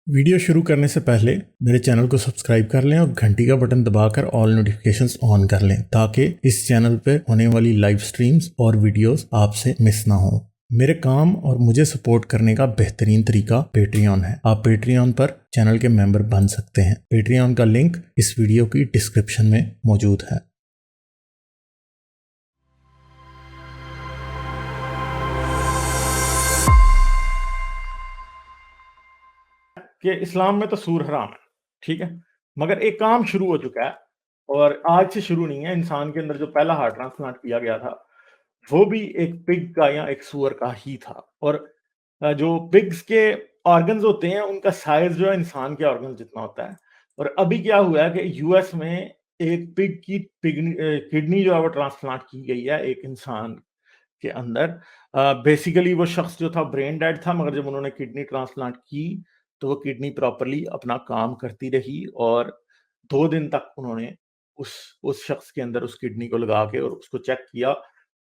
Video शुरू करने से पहले मेरे चैनल को सब्सक्राइब कर लें और घंटी का बटन दबाकर ऑल नोटिफिकेशंस ऑन कर लें ताकि इस चैनल पर होने वाली लाइव स्ट्रीम्स और वीडियोस आपसे मिस ना हो। मेरे काम और मुझे सपोर्ट करने का बेहतरीन तरीका पेट्रियन है। आप पेट्रियन पर चैनल के मेंबर बन सकते हैं। पेट्रियन का लिंक इस वीडियो की डिस्क्रिप्शन में मौजूद है। कि इस्लाम में तो सूर हराम है, ठीक है, मगर एक काम शुरू हो चुका है और आज से शुरू नहीं है। इंसान के अंदर जो पहला हार्ट ट्रांसप्लांट किया गया था वो भी एक पिग का या एक सूअर का ही था। और जो पिग्स के ऑर्गन्स होते हैं उनका साइज जो है इंसान के ऑर्गन जितना होता है। और अभी क्या हुआ है कि यूएस में एक पिग की किडनी जो है वो ट्रांसप्लांट की गई है एक इंसान के अंदर। बेसिकली वो शख्स जो था ब्रेन डेड था, मगर जब उन्होंने किडनी ट्रांसप्लांट की तो वो किडनी प्रॉपर्ली अपना काम करती रही और 2 दिन तक उन्होंने उस शख्स के अंदर उस किडनी को लगा के और उसको चेक किया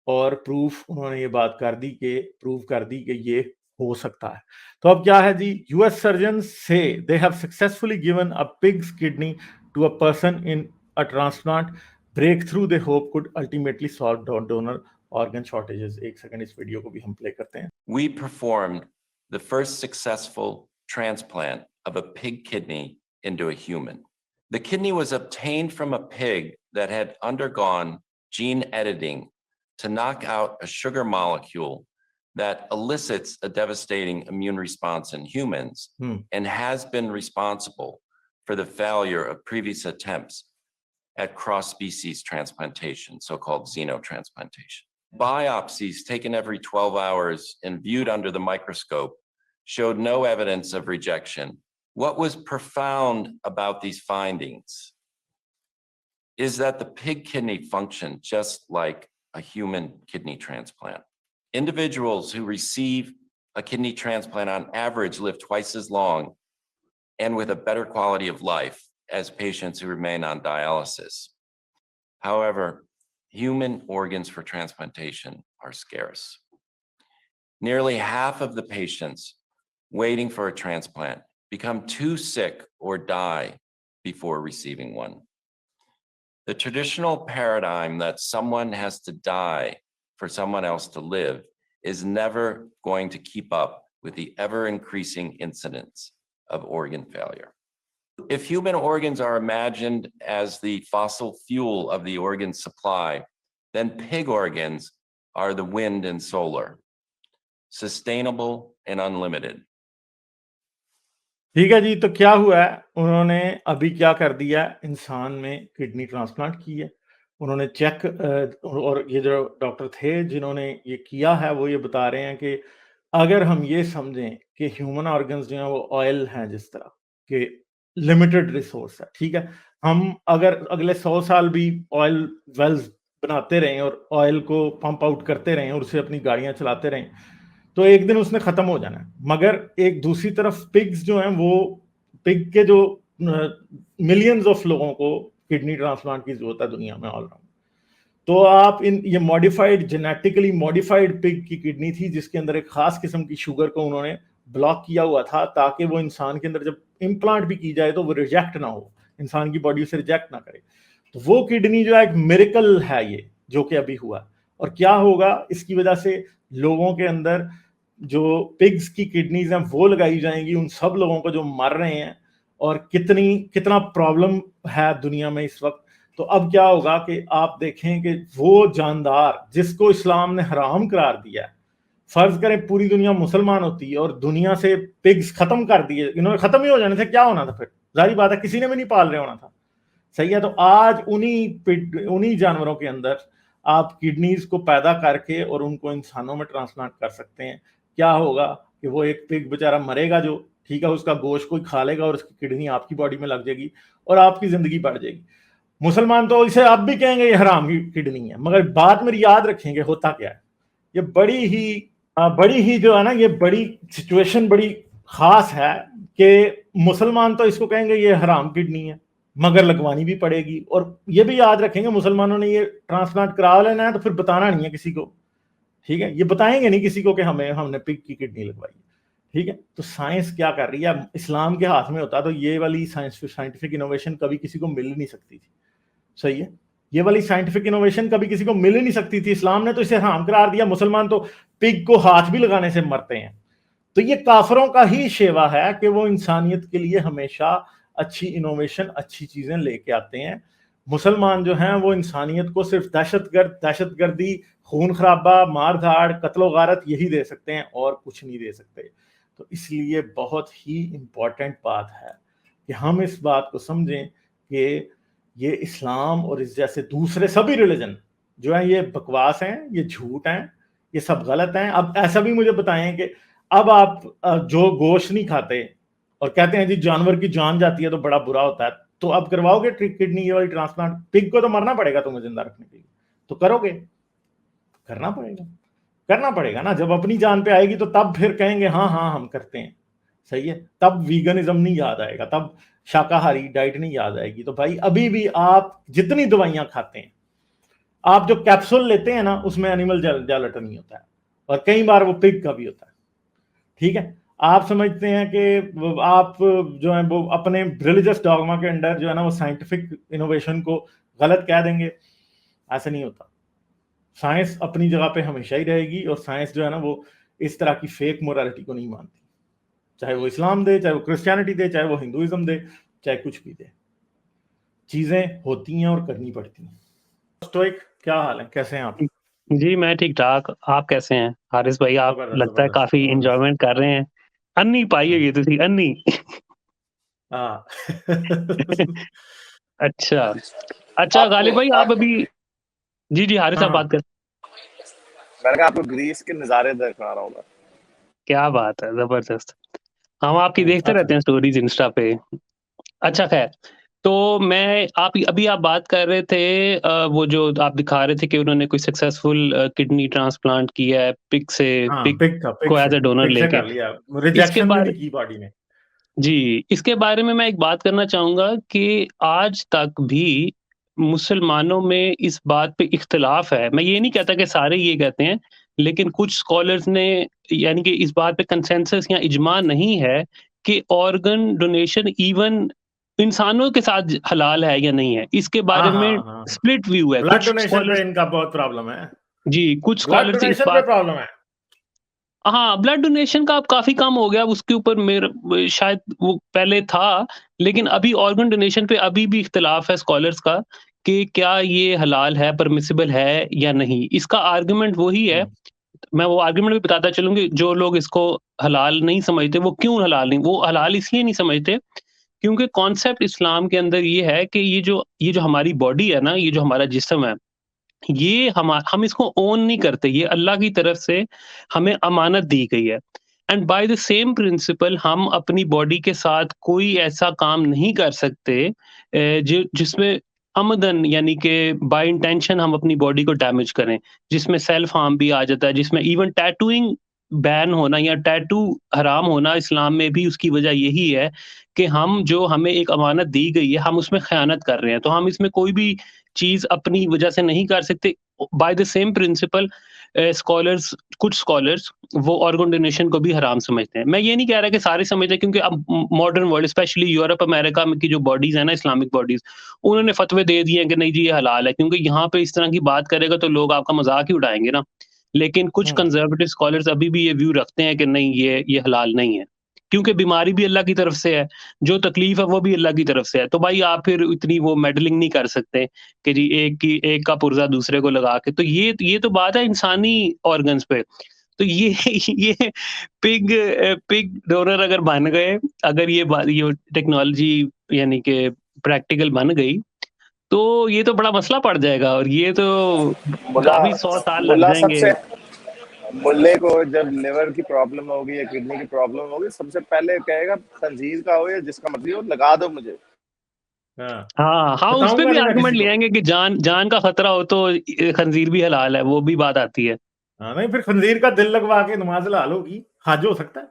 और उन्होंने ये बात प्रूव कर दी कि ये हो सकता है। तो अब क्या है जी, US surgeon say they have successfully given a pig's kidney to a person in a transplant breakthrough they hope could ultimately solve donor organ shortages. एक सेकंड इस वीडियो को भी हम प्ले करते हैं। We performed the first successful transplant of a pig kidney into a human. The kidney was obtained from a pig that had undergone gene editing to knock out a sugar molecule that elicits a devastating immune response in humans and has been responsible for the failure of previous attempts at cross-species transplantation, so-called xenotransplantation. Biopsies taken every 12 hours and viewed under the microscope showed no evidence of rejection. What was profound about these findings is that the pig kidney functioned just like a human kidney transplant. Individuals who receive a kidney transplant on average live twice as long and with a better quality of life as patients who remain on dialysis. However, human organs for transplantation are scarce. Nearly half of the patients waiting for a transplant become too sick or die before receiving one. The traditional paradigm that someone has to die for someone else to live is never going to keep up with the ever-increasing incidence of organ failure. If human organs are imagined as the fossil fuel of the organ supply, then pig organs are the wind and solar, sustainable and unlimited. ठीक है जी, तो क्या हुआ है, उन्होंने अभी क्या कर दिया, इंसान में किडनी ट्रांसप्लांट की है। उन्होंने चेक और ये जो डॉक्टर थे जिन्होंने ये किया है वो ये बता रहे हैं कि अगर हम ये समझें कि ह्यूमन ऑर्गन्स जो हैं वो ऑयल हैं, जिस तरह के लिमिटेड रिसोर्स है, ठीक है। हम अगर अगले 100 साल भी ऑयल वेल्स बनाते रहें और ऑयल को पंप आउट करते रहें और उससे अपनी गाड़ियां चलाते रहें तो एक दिन उसने खत्म हो जाना है। मगर एक दूसरी तरफ पिग्स जो हैं वो पिग के जो मिलियंस ऑफ लोगों को किडनी ट्रांसप्लांट की जरूरत है दुनिया में ऑल राउंड। तो आप ये मॉडिफाइड जेनेटिकली मॉडिफाइड पिग की किडनी थी जिसके अंदर एक खास किस्म की शुगर को उन्होंने ब्लॉक किया हुआ था ताकि वो इंसान के अंदर जब इम्प्लांट भी की जाए तो वो रिजेक्ट ना हो, इंसान की बॉडी उसे रिजेक्ट ना करे। तो वो किडनी जो है एक मिरेकल है ये जो कि अभी हुआ। और क्या होगा इसकी वजह से, लोगों के अंदर जो पिग्स की किडनीज हैं वो लगाई जाएंगी उन सब लोगों को जो मर रहे हैं, और कितना प्रॉब्लम है दुनिया में इस वक्त। तो अब क्या होगा कि आप देखें कि वो जानदार जिसको इस्लाम ने हराम करार दिया है, फर्ज करें पूरी दुनिया मुसलमान होती है और दुनिया से पिग्स खत्म कर दिए, इन्होंने खत्म ही हो जाने थे, क्या होना था फिर? जाहिर बात है किसी ने भी नहीं पाल रहे होना था, सही है। तो आज उन्हीं जानवरों के अंदर आप किडनीज को पैदा करके और उनको इंसानों में ट्रांसप्लांट कर सकते हैं। क्या होगा कि वो एक पिग बेचारा मरेगा जो, ठीक है, उसका गोश्त कोई खा लेगा और उसकी किडनी आपकी बॉडी में लग जाएगी और आपकी जिंदगी बढ़ जाएगी। मुसलमान तो इसे अब भी कहेंगे ये हराम की किडनी है, मगर बात मेरी याद रखेंगे होता क्या है। ये बड़ी ही जो है ना, ये बड़ी सिचुएशन बड़ी खास है कि मुसलमान तो इसको कहेंगे ये हराम किडनी है, मगर लगवानी भी पड़ेगी। और ये भी याद रखेंगे मुसलमानों ने ये ट्रांसप्लांट करा लेना है तो फिर बताना नहीं है किसी को, ठीक है, ये बताएंगे नहीं किसी को कि हमने पिग की किडनी लगवाई। ठीक है, तो साइंस क्या कर रही है, इस्लाम के हाथ में होता तो ये वाली साइंटिफिक इनोवेशन कभी किसी को मिल नहीं सकती थी। सही है, ये वाली साइंटिफिक इनोवेशन कभी किसी को मिल ही नहीं सकती थी। इस्लाम ने तो इसे हराम करार दिया, मुसलमान तो पिग को हाथ भी लगाने से मरते हैं। तो ये काफरों का ही शेवा है कि वो इंसानियत के लिए हमेशा अच्छी इनोवेशन, अच्छी चीजें लेके आते हैं। मुसलमान जो हैं वो इंसानियत को सिर्फ दहशतगर्दी, खून खराबा, मार धाड़, कत्लो गारत यही दे सकते हैं और कुछ नहीं दे सकते। तो इसलिए बहुत ही इंपॉर्टेंट बात है कि हम इस बात को समझें कि ये इस्लाम और इस जैसे दूसरे सभी रिलीजन जो है ये बकवास हैं, ये झूठ हैं, ये सब गलत हैं। अब ऐसा भी मुझे बताएं कि अब आप जो गोश्त नहीं खाते और कहते हैं जी जानवर की जान जाती है तो बड़ा बुरा होता है, तो अब करवाओगे किडनी ये वाली ट्रांसप्लांट? पिग को तो मरना पड़ेगा तुम्हें जिंदा रखने के लिए, तो करोगे? करना पड़ेगा ना। जब अपनी जान पे आएगी तो तब फिर कहेंगे हाँ हाँ हम करते हैं। सही है, तब वीगनिज्म नहीं याद आएगा, तब शाकाहारी डाइट नहीं याद आएगी। तो भाई अभी भी आप जितनी दवाइयां खाते हैं, आप जो कैप्सूल लेते हैं ना उसमें एनिमल जेलेटिन नहीं होता है, और कई बार वो पिग का भी होता है। ठीक है, आप समझते हैं कि आप जो है वो अपने रिलीजियस डॉगमा के अंडर जो है ना वो साइंटिफिक इनोवेशन को गलत कह देंगे। ऐसा नहीं होता। साइंस अपनी जगह पे हमेशा ही रहेगी, और साइंस जो है ना वो इस तरह की फेक मोरालिटी को नहीं मानती, चाहे वो इस्लाम दे, चाहे वो क्रिश्चियनिटी दे, चाहे वो हिंदुइज्म दे, चाहे कुछ भी दे। चीजें होती हैं और करनी पड़ती हैं। स्टोइक, क्या हाल है, कैसे हैं आप? जी, मैं ठीक-ठाक, आप कैसे हैं? हारिस भाई, आप जबरदस्त लगता है जबरदस्त काफ़ी जबरदस्त। एन्जॉयमेंट कर रहे हैं। अन्नी पाई होगी तुसी, अन्नी। हाँ। अच्छा। अच्छा गालिब भाई, आप अभी जी, हारिस हाँ आप हाँ, बात कर मैंने कहा आपको ग्रीस के नज़ारे दिखा रहा हूँ। क्या बात है, ज़बरदस्त। हम आपकी देखते अच्छा रहते हैं स्टोरीज़ इंस्टा पे। अच्छा खैर, तो मैं अभी आप बात कर रहे थे वो जो आप दिखा रहे थे कि उन्होंने कोई सक्सेसफुल किडनी ट्रांसप्लांट किया है हाँ, पिग को एज़ अ डोनर पिग से लेके। कर लिया, इसके रिजेक्शन भी बारे नहीं की बॉडी ने। जी, इसके बारे में मैं एक बात करना चाहूँगा कि आज तक भी मुसलमानों में इस बात पे इख्तिलाफ़ है। मैं ये नहीं कहता कि सारे ये कहते हैं, लेकिन कुछ स्कॉलर्स ने यानी कि इस बात पे कंसेंसस या इजमा नहीं है कि ऑर्गन डोनेशन इवन इंसानों के साथ हलाल है या नहीं है। इसके हाँ बारे हाँ में हाँ, स्प्लिट व्यू है। ब्लड कुछ डोनेशन पे स्कॉलर्स इनका बहुत प्रॉब्लम है। जी, कुछ ब्लड स्कॉलर्स इस डोनेशन पे बात प्रॉब्लम है। हाँ, ब्लड डोनेशन का अब काफ़ी कम हो गया, उसके ऊपर शायद वो पहले था, लेकिन अभी ऑर्गन डोनेशन पे अभी भी इख्तिलाफ़ है स्कॉलर्स का कि क्या ये हलाल है, परमिसिबल है या नहीं। इसका आर्गुमेंट वही है, हम्म, मैं वो आर्गुमेंट भी बताता चलूँ कि जो लोग इसको हलाल नहीं समझते, वो क्यों हलाल नहीं, वो हलाल इसलिए नहीं समझते क्योंकि कॉन्सेप्ट इस्लाम के अंदर ये है कि ये जो हमारी बॉडी है ना, ये जो हमारा जिस्म है, ये हम इसको ओन नहीं करते, ये अल्लाह की तरफ से हमें अमानत दी गई है। And by the same principle हम अपनी बॉडी के साथ कोई ऐसा काम नहीं कर सकते जिसमें अमदन यानी कि बाय इंटेंशन हम अपनी बॉडी को डैमेज करें, जिसमें सेल्फ हार्म भी आ जाता है, जिसमें इवन टैटूइंग बैन होना या टैटू हराम होना इस्लाम में भी उसकी वजह यही है कि हमें एक अमानत दी गई है, हम उसमें खयानत कर रहे हैं। तो हम इसमें कोई भी चीज़ अपनी वजह से नहीं कर सकते। By the same principle scholars कुछ स्कॉलर्स वो ऑर्गन डोनेशन को भी हराम समझते हैं। मैं ये नहीं कह रहा कि सारे समझते हैं क्योंकि अब modern world specially Europe, America में की जो बॉडीज़ हैं ना इस्लामिक बॉडीज़, उन्होंने फतवे दे दिए हैं कि नहीं जी ये हलाल है क्योंकि यहाँ पे इस तरह की बात करेगा तो लोग आपका मज़ाक ही उड़ाएँगे ना। लेकिन कुछ हम्म, कंज़र्वेटिव स्कॉलर्स अभी भी ये व्यू रखते हैं कि नहीं ये हलाल नहीं है। क्योंकि बीमारी भी अल्लाह की तरफ से है, जो तकलीफ़ है वो भी अल्लाह की तरफ से है। तो भाई आप फिर इतनी वो मेडलिंग नहीं कर सकते कि जी एक का पुर्ज़ा दूसरे को लगा के। तो ये तो बात है इंसानी ऑर्गन्स पे। तो ये ये पिग डोनर अगर बन गए, अगर ये टेक्नोलॉजी यानी कि प्रैक्टिकल बन गई, तो ये तो बड़ा मसला पड़ जाएगा और ये तो मुल्ला काफ़ी 100 साल लग मुल्ला जाएँगे। सबसे मुल्ले को जब लिवर की प्रॉब्लम होगी या किडनी की प्रॉब्लम होगी, सबसे पहले कहेगा खंजीर का हो या जिसका मर्जी हो, लगा दो मुझे। हाँ, हाँ, उस पे बताऊंगा भी नहीं मैं आर्गुमेंट किसी ले को। आएँगे कि जान जान का खतरा हो तो खंज़ीर भी हलाल है, वो भी बात आती है। हाँ, नहीं फिर खंजीर का दिल लगवा के नमाज हलाल होगी, हज हो सकता है।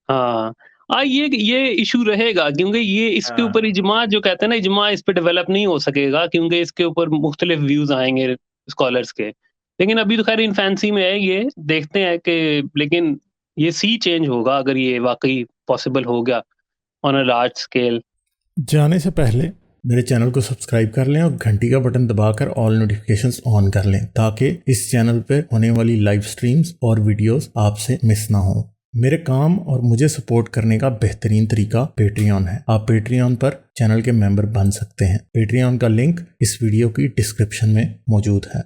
हाँ। ये इश्यू रहेगा क्योंकि ये इसके ऊपर हाँ, इजमा जो कहते हैं ना, इजमा इस पे डेवलप नहीं हो सकेगा क्योंकि इसके ऊपर मुख्तलिफ व्यूज़ आएँगे स्कॉलर्स के। लेकिन अभी तो ख़ैर इन्फैंसी में है ये, देखते हैं कि लेकिन ये सी चेंज होगा अगर ये वाकई पॉसिबल हो गया ऑन अ लार्ज स्केल। जाने से पहले मेरे चैनल को सब्सक्राइब कर लें और घंटी का बटन दबाकर ऑल नोटिफिकेशंस ऑन कर लें ताकि इस चैनल पे होने वाली लाइव स्ट्रीम्स और वीडियोस आपसे मिस ना हो। मेरे काम और मुझे सपोर्ट करने का बेहतरीन तरीका पेट्रियन है। आप पेट्रियन पर चैनल के मेंबर बन सकते हैं। पेट्रियन का लिंक इस वीडियो की डिस्क्रिप्शन में मौजूद है।